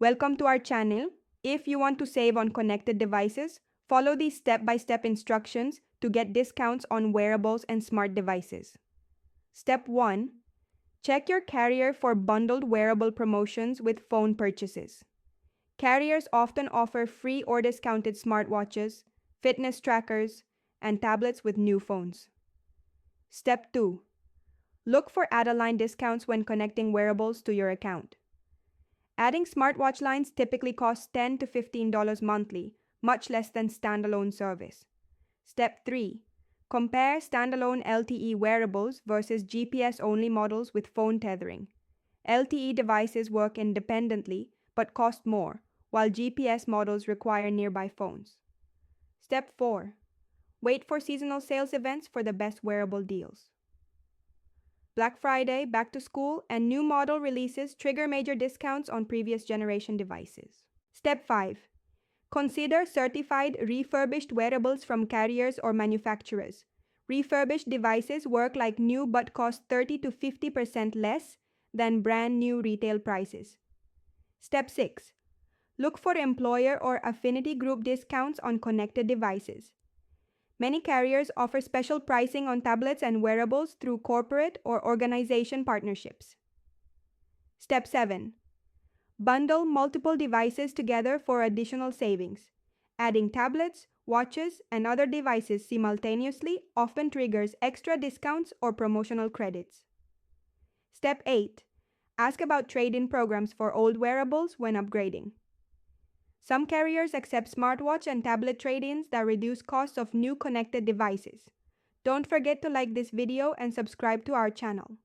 Welcome to our channel. If you want to save on connected devices, follow these step-by-step instructions to get discounts on wearables and smart devices. Step 1. Check your carrier for bundled wearable promotions with phone purchases. Carriers often offer free or discounted smartwatches, fitness trackers, and tablets with new phones. Step 2. Look for add-a-line discounts when connecting wearables to your account. Adding smartwatch lines typically costs $10 to $15 monthly, much less than standalone service. Step 3. Compare standalone LTE wearables versus GPS-only models with phone tethering. LTE devices work independently but cost more, while GPS models require nearby phones. Step 4. Wait for seasonal sales events for the best wearable deals. Black Friday, back to school, and new model releases trigger major discounts on previous generation devices. Step 5. Consider certified refurbished wearables from carriers or manufacturers. Refurbished devices work like new but cost 30 to 50% less than brand new retail prices. Step 6. Look for employer or affinity group discounts on connected devices. Many carriers offer special pricing on tablets and wearables through corporate or organization partnerships. Step 7. Bundle multiple devices together for additional savings. Adding tablets, watches, and other devices simultaneously often triggers extra discounts or promotional credits. Step 8. Ask about trade-in programs for old wearables when upgrading. Some carriers accept smartwatch and tablet trade-ins that reduce costs of new connected devices. Don't forget to like this video and subscribe to our channel.